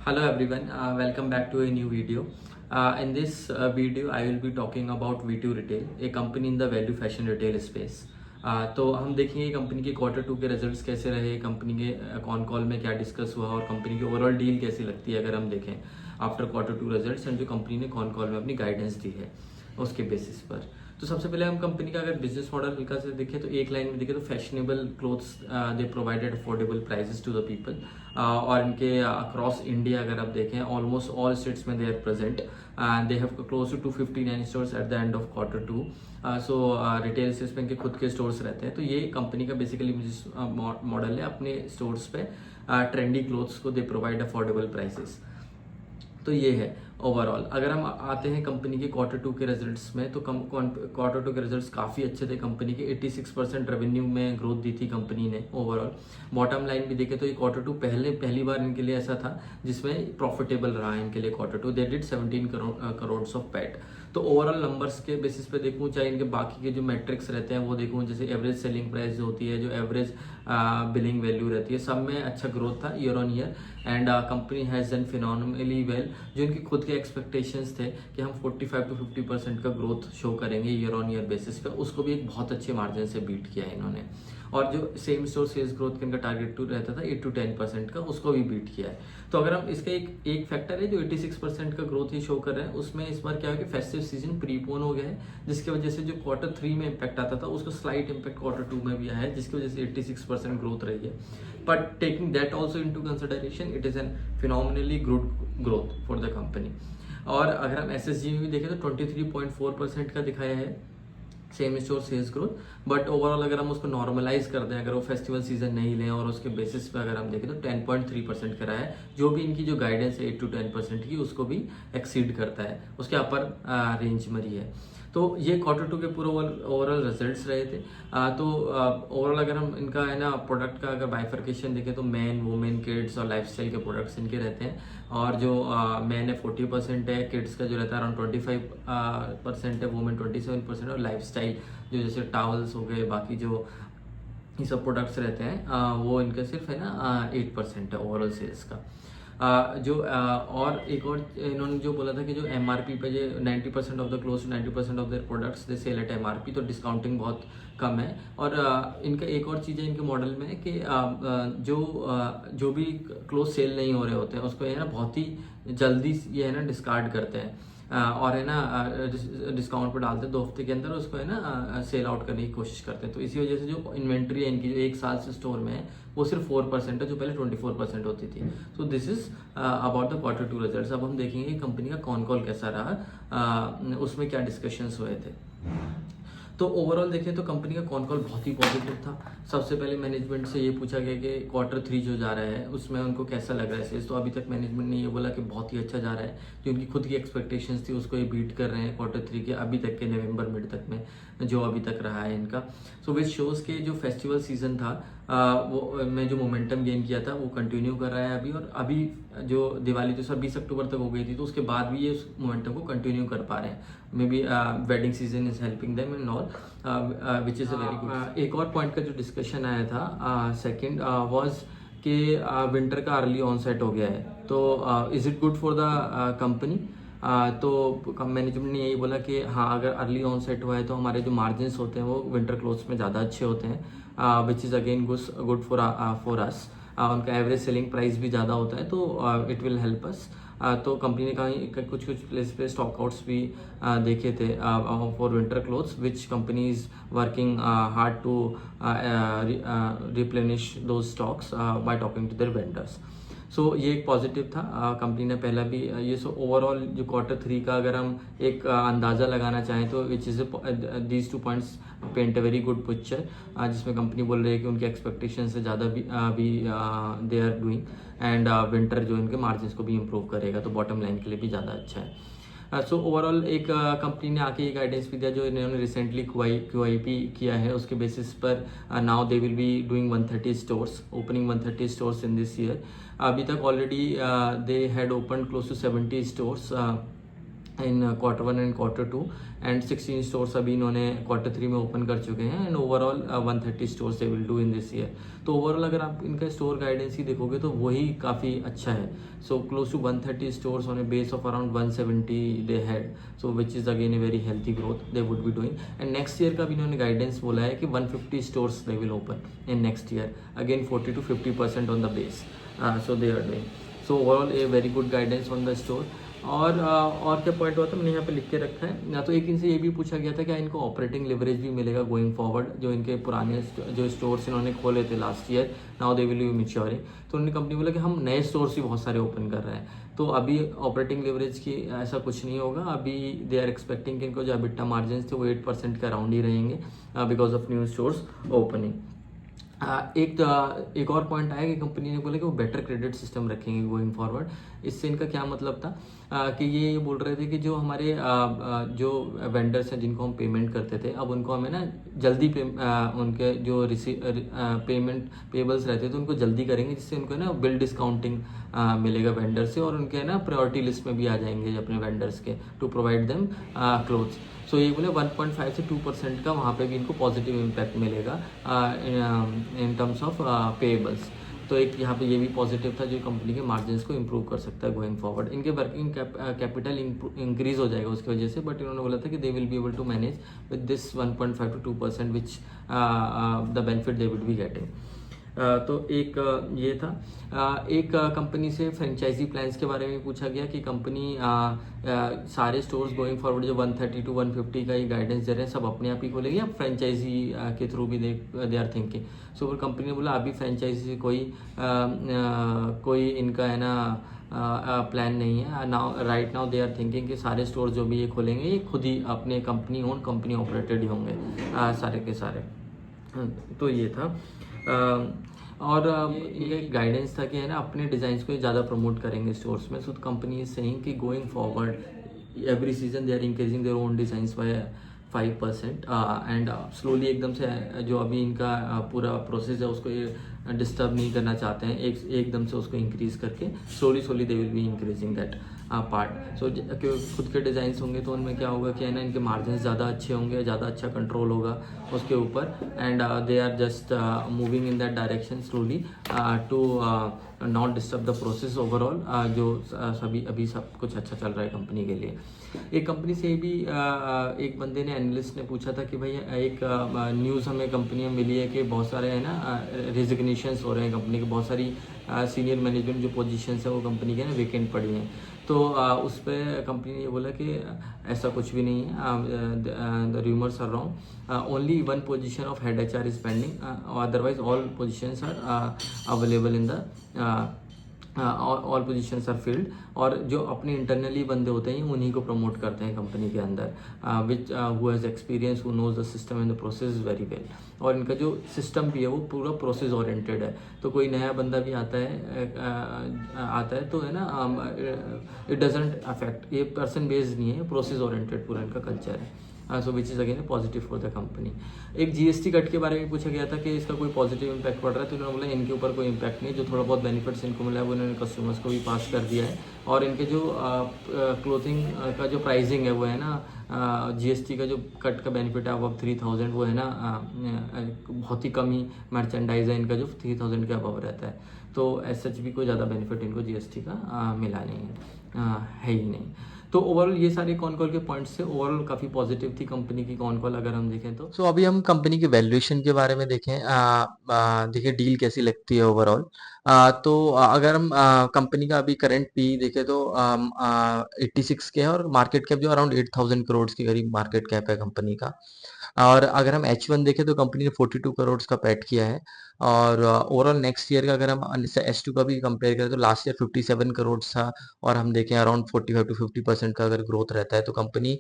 Hello everyone, welcome back to a new video. In this video, I will be talking about V2 Retail, a company in the value fashion retail space. तो हम देखेंगे company के Q2 के results कैसे रहे, company के con call में क्या डिस्कस हुआ और कंपनी की ओवरऑल डील कैसी लगती है अगर हम देखें आफ्टर Q2 रिजल्ट्स एंड जो कंपनी ने कॉन कॉल में अपनी गाइडेंस दी है उसके बेसिस पर। तो सबसे पहले हम कंपनी का अगर बिजनेस मॉडल हल्का से देखें तो एक लाइन में देखें तो fashionable clothes they provided affordable prices to the people और इनके अक्रॉस इंडिया अगर आप देखें ऑलमोस्ट ऑल स्टेट्स में they are present and they have close to 259 stores at the end of Q2। So retail sales में इनके खुद के स्टोर्स रहते हैं। तो ये कंपनी का बेसिकली बिजनेस मॉडल है, अपने स्टोर्स पे ट्रेंडी क्लोथ्स को दे प्रोवाइड अफोर्डेबल प्राइसेस। तो ये है ओवरऑल। अगर हम आते हैं कंपनी के Q2 के रिजल्ट्स में तो Q2 के रिजल्ट्स काफ़ी अच्छे थे। कंपनी के 86% रेवेन्यू में ग्रोथ दी थी कंपनी ने ओवरऑल। बॉटम लाइन भी देखें तो ये Q2 पहली बार इनके लिए ऐसा था जिसमें प्रॉफिटेबल रहा इनके लिए Q2। They did 17 crore of PAT. तो ओवरऑल नंबर्स के बेसिस पे देखूँ, चाहे इनके बाकी के जो मैट्रिक्स रहते हैं वो देखूँ, जैसे एवरेज सेलिंग प्राइस जो होती है, जो एवरेज बिलिंग वैल्यू रहती है, सब में अच्छा ग्रोथ था year on year. And company has done phenomenally well. जो इनकी खुद के एक्सपेक्टेशंस थे कि हम 45 to 50% का ग्रोथ शो करेंगे ईयर ऑन ईयर बेसिस पे, उसको भी एक बहुत अच्छे मार्जिन से बीट किया है इन्होंने। और जो सेम स्टोर सेल्स ग्रोथ का इनका टारगेट रहता था 8 to 10% का, उसको भी बीट किया है। तो अगर हम इसका एक फैक्टर है जो 86% का ग्रोथ ही शो कर रहे हैं, उसमें इस बार क्या है कि फेस्टिव सीजन प्रीपोन हो गया है, जिसकी वजह से जो Q3 में इम्पैक्ट आता था उसका स्लाइट इम्पैक्ट Q2 में भी आया है, जिसकी वजह से 86% ग्रोथ रही है। But taking that also into consideration, it is an phenomenally good growth for the company. और अगर हम SSG में भी देखें तो 23.4% का दिखाया है same store sales growth. But overall अगर हम उसको नॉर्मलाइज कर दें, अगर वो फेस्टिवल सीजन नहीं लें और उसके बेसिस पे अगर हम देखें तो 10.3% करा है, जो भी इनकी जो गाइडेंस है 8 to 10% की, उसको भी एक्सीड करता है, उसके अपर रेंज में ही है। तो ये Q2 के पूरे ओवरऑल रिजल्ट्स रहे थे। तो ओवरऑल अगर हम इनका है ना प्रोडक्ट का अगर बाइफर्केशन देखें तो मैन, वुमेन, किड्स और लाइफस्टाइल के प्रोडक्ट्स इनके रहते हैं। और जो मैन है 40% है, किड्स का जो रहता है अराउंड 25% है, वुमेन 27% और लाइफस्टाइल जो जैसे टावल्स हो गए, बाकी जो ये सब प्रोडक्ट्स रहते हैं वो इनका सिर्फ है ना 8% है ओवरऑल सेल्स का। और एक और इन्होंने जो बोला था कि जो MRP पे जो 90% off the close to 90% off their products they sell at MRP, तो डिस्काउंटिंग बहुत कम है। और इनका एक और चीज़ है इनके मॉडल में कि जो भी क्लोज सेल नहीं हो रहे होते हैं उसको है ना बहुत ही जल्दी ये है ना डिस्कार्ड करते हैं और है ना डिस्काउंट पर डालते हैं 2 हफ्ते के अंदर, उसको है ना सेल आउट करने की कोशिश करते हैं। तो इसी वजह से जो इन्वेंट्री है इनकी जो 1 साल से स्टोर में है वो सिर्फ 4% है, जो पहले 24% होती थी। So this is about the Q2 results. अब हम देखेंगे कंपनी का कॉन कॉल कैसा रहा, उसमें क्या डिस्कशंस हुए थे। तो ओवरऑल देखें तो कंपनी का कॉन कॉल बहुत ही पॉजिटिव था। सबसे पहले मैनेजमेंट से ये पूछा गया कि Q3 जो जा रहा है उसमें उनको कैसा लग रहा है सेल्स। तो अभी तक मैनेजमेंट ने ये बोला कि बहुत ही अच्छा जा रहा है, जो उनकी खुद की एक्सपेक्टेशंस थी उसको ये बीट कर रहे हैं Q3 के अभी तक के नवंबर मिड तक में जो अभी तक रहा है इनका। सो विच शोज़ के जो फेस्टिवल सीजन था वो में जो मोमेंटम गेन किया था वो कंटिन्यू कर रहा है अभी। और अभी जो दिवाली तो 20 अक्टूबर तक हो गई थी, तो उसके बाद भी ये उस मोमेंटम को कंटिन्यू कर पा रहे हैं। May be wedding season is helping them and all, which is a very good. एक और पॉइंट का जो डिस्कशन आया था सेकेंड वाज कि विंटर का अर्ली ऑनसेट हो गया है, तो is it good for the company. तो मैनेजमेंट ने यही बोला कि हाँ, अगर अर्ली ऑनसेट हुआ है तो हमारे जो मार्जिन्स होते हैं वो विंटर क्लोथ्स में ज़्यादा अच्छे होते हैं, विच is again good for us. उनका एवरेज सेलिंग प्राइस भी ज़्यादा होता है, तो इट विल हेल्प अस। तो कंपनी ने कहा कुछ प्लेस पे स्टॉक आउट्स भी देखे थे for winter clothes, which company is working hard to replenish those stocks by talking to their vendors. So ये एक पॉजिटिव था। कंपनी ने पहला भी ये सो ओवरऑल जो Q3 का अगर हम एक अंदाज़ा लगाना चाहें तो which is these 2 points paint a very good picture, जिसमें कंपनी बोल रही है कि उनके एक्सपेक्टेशन से ज़्यादा भी they are doing and winter जो इनके मार्जिन को भी इम्प्रूव करेगा, तो बॉटम लाइन के लिए भी ज़्यादा अच्छा है। सो ओवरऑल एक कंपनी ने आके ये गाइडेंस भी दिया जो इन्होंने रिसेंटली QIP किया है, उसके बेसिस पर now they will be doing 130 stores, opening 130 stores in this year. अभी तक already they had open close to 70 stores in Q1 and Q2 and 16 stores अभी इन्होंने Q3 में ओपन कर चुके हैं and overall 130 stores they will do in this year. तो overall अगर आप इनका स्टोर गाइडेंस ही देखोगे तो वही काफ़ी अच्छा है। So close to 130 stores on a base of around 170 they had, so which is again a very healthy growth they would be doing. And next year का भी इन्होंने गाइडेंस बोला है कि 150 stores they will open in next year, again 40 to 50% on the base, so they are doing. So overall a very good guidance on the store. और क्या point हुआ था मैंने यहाँ पे लिख के रखा है ना, तो एक इनसे ये भी पूछा गया था क्या इनको ऑपरेटिंग लिवरेज भी मिलेगा गोइंग फॉरवर्ड, जो इनके पुराने जो स्टोर्स इन्होंने खोले थे last year, now they will B maturing. तो उन्होंने कंपनी बोला कि हम नए स्टोर्स भी बहुत सारे ओपन कर रहे हैं, तो अभी ऑपरेटिंग लिवरेज की ऐसा कुछ नहीं होगा। अभी दे आर एक्सपेक्टिंग कि इनको जो EBITDA मार्जिन थे वो 8% के अराउंड ही रहेंगे because of new stores opening. एक और पॉइंट आया कि कंपनी ने बोला कि वो बेटर क्रेडिट सिस्टम रखेंगे गोइंग फॉरवर्ड। इससे इनका क्या मतलब था कि ये बोल रहे थे कि जो हमारे जो वेंडर्स हैं जिनको हम पेमेंट करते थे, अब उनको हमें ना जल्दी उनके जो पेमेंट पेबल्स रहते थे उनको जल्दी करेंगे, जिससे उनको ना बिल डिस्काउंटिंग मिलेगा वेंडर से, और उनके ना प्रायोरिटी लिस्ट में भी आ जाएंगे अपने वेंडर्स के टू प्रोवाइड देम क्लोथ्स। सो ये बोले 1.5 से 2% का वहाँ पे भी इनको पॉजिटिव इम्पैक्ट मिलेगा इन टर्म्स ऑफ पेएबल्स। तो एक यहाँ पे ये भी पॉजिटिव था जो कंपनी के मार्जिन्स को इम्प्रूव कर सकता है गोइंग फॉरवर्ड। इनके वर्किंग कैपिटल इंक्रीज हो जाएगा उसकी वजह से, बट इन्होंने बोला था कि they will be able to manage with this 1.5 to 2% which the benefit they will be getting. तो एक ये था। एक कंपनी से फ्रेंचाइजी प्लान्स के बारे में पूछा गया कि कंपनी सारे स्टोर्स गोइंग फॉरवर्ड जो 130 to 150 का ये गाइडेंस दे रहे हैं सब अपने आप ही खोलेंगे या फ्रेंचाइजी के थ्रू भी दे आर थिंकिंग। सो फिर कंपनी ने बोला अभी फ्रेंचाइजी से कोई इनका है ना प्लान नहीं है। Now right now they are thinking कि सारे स्टोर जो भी ये खोलेंगे ये खुद ही अपने कंपनी ओन कंपनी ऑपरेटेड ही होंगे सारे के सारे। तो ये था। और इनका एक गाइडेंस था कि है ना अपने डिज़ाइंस को ज़्यादा प्रमोट करेंगे स्टोर्स में। सो कंपनी इज सेइंग कि going forward every season they are increasing their own designs by 5% and slowly एकदम से जो अभी इनका पूरा प्रोसेस है उसको ये डिस्टर्ब नहीं करना चाहते हैं, एकदम से उसको इंक्रीज करके slowly they will be increasing that part. So खुद के डिज़ाइंस होंगे तो उनमें क्या होगा कि है ना इनके मार्जिन ज़्यादा अच्छे होंगे, ज़्यादा अच्छा कंट्रोल होगा उसके ऊपर, and they are just moving in that direction slowly to not disturb the process overall, जो सभी अभी सब कुछ अच्छा चल रहा है कंपनी के लिए। एक कंपनी से भी एक बंदे ने एनालिस्ट ने पूछा था कि भाई एक न्यूज़ हमें कंपनी में मिली है कि बहुत सारे है ना रेजिग्नेशंस हो रहे हैं कंपनी के, बहुत सारी सीनियर मैनेजमेंट जो पोजीशंस है वो कंपनी के ना वेकेंट पड़ी हैं। तो उस पर कंपनी ने ये बोला कि ऐसा कुछ भी नहीं है, the rumours are wrong, only one position of head HR is pending, otherwise all positions are available in the all positions are filled. और जो अपने इंटरनली बंदे होते हैं उन्हीं को प्रमोट करते हैं कंपनी के अंदर, which who has experience, who knows the system and the process very well. और इनका जो सिस्टम भी है वो पूरा प्रोसेस ओरिएंटेड है, तो कोई नया बंदा भी आता है तो है ना इट डजेंट अफेक्ट, ये पर्सन बेस्ड नहीं है, प्रोसेस ओरिएंटेड पूरा इनका कल्चर है। So which is again positive for the company. एक GST कट के बारे में पूछा गया था कि इसका कोई पॉजिटिव इम्पैक्ट पड़ रहा है, तो उन्होंने बोला इनके ऊपर कोई इम्पैक्ट नहीं, जो थोड़ा बहुत बेनिफिट्स इनको मिला है वो इन्होंने कस्टमर्स को भी पास कर दिया है। और इनके जो क्लोथिंग का जो प्राइसिंग है वो है ना GST का जो कट का बेनिफिट है अब 3000, वो है ना बहुत ही कम ही मर्चेंडाइज है इनका जो 3000 के अबव रहता है। तो एज सच भी कोई ज़्यादा बेनिफिट इनको GST का मिला नहीं है ही नहीं। तो ओवरऑल ये सारे कौन कॉल के पॉइंट्स थे, ओवरऑल काफ़ी पॉजिटिव थी कंपनी की कौन कॉल अगर हम देखें तो। अभी हम कंपनी की वैल्यूएशन के बारे में देखें, देखिए डील कैसी लगती है ओवरऑल। तो अगर हम कंपनी का अभी करंट पी देखें तो 86 के है, और मार्केट कैप जो अराउंड 8000 करोड़ के करीब मार्केट कैप है कंपनी का। और अगर हम H1 देखें तो कंपनी ने 42 करोड़ का पैट किया है। और ओवरऑल नेक्स्ट ईयर का अगर हम H2 का भी कंपेयर करें तो लास्ट ईयर 57 करोड़ था, और हम देखें अराउंड 45 to 50% का अगर ग्रोथ रहता है तो कंपनी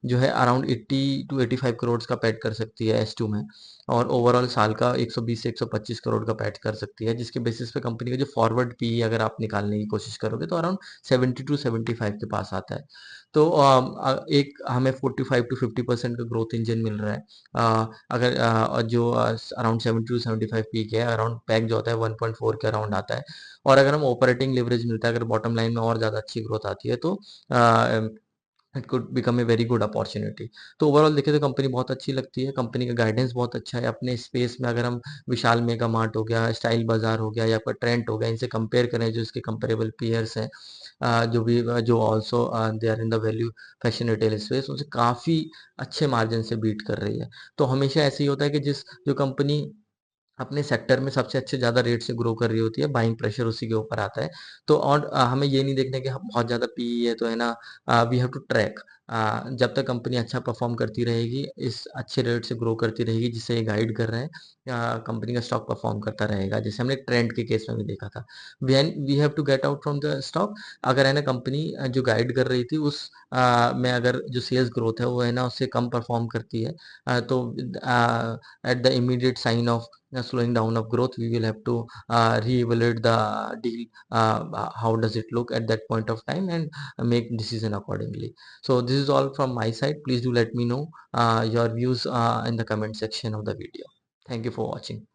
जो है अराउंड 80 to 85 करोड़ का पैट कर सकती है H2 में, और ओवरऑल साल का 120 से 125 करोड़ का पैट कर सकती है, जिसके बेसिस पे कंपनी का जो फॉरवर्ड पी अगर आप निकालने की कोशिश करोगे तो अराउंड 70 to 75 के पास आता है। तो एक हमें 45 to 50% का ग्रोथ इंजन मिल रहा है। अगर जो अराउंड 70 to 75 पीक है, अराउंड पैक जो होता है 1.4 के अराउंड आता है। और अगर हम ऑपरेटिंग लिवरेज मिलता है, अगर बॉटम लाइन में और ज़्यादा अच्छी ग्रोथ आती है तो it could become a very good opportunity. तो ओवरऑल देखें तो कंपनी बहुत अच्छी लगती है, कंपनी का गाइडेंस बहुत अच्छा है। अपने स्पेस में अगर हम विशाल मेगा मार्ट हो गया, स्टाइल बाजार हो गया या फिर ट्रेंट हो गया, इनसे कंपेयर करें जो इसके कंपेरेबल पीयर्स हैं, जो also they are in the value fashion retail space, उनसे काफ़ी अच्छे मार्जिन से बीट कर रही है। तो हमेशा ऐसे ही होता है कि जो कंपनी अपने सेक्टर में सबसे अच्छे ज़्यादा रेट से ग्रो कर रही होती है, बाइंग प्रेशर उसी के ऊपर आता है। तो और हमें ये नहीं देखना कि हम बहुत ज़्यादा पीई है तो है ना, वी हैव टू ट्रैक। जब तक कंपनी अच्छा परफॉर्म करती रहेगी, इस अच्छे रेट से ग्रो करती रहेगी जिसे ये गाइड कर रहे हैं, कंपनी का स्टॉक परफॉर्म करता रहेगा, जैसे हमने ट्रेंड के केस में भी देखा था। When we have to get out from the stock, अगर है ना कंपनी जो गाइड कर रही थी उस में अगर जो सेल्स ग्रोथ है वो है ना उससे कम परफॉर्म करती है, तो at the immediate sign of slowing down of growth, we will have to reevaluate the deal. How does it look at that point of time, and make decision accordingly. So this is all from my side. Please do let me know your views in the comment section of the video. Thank you for watching.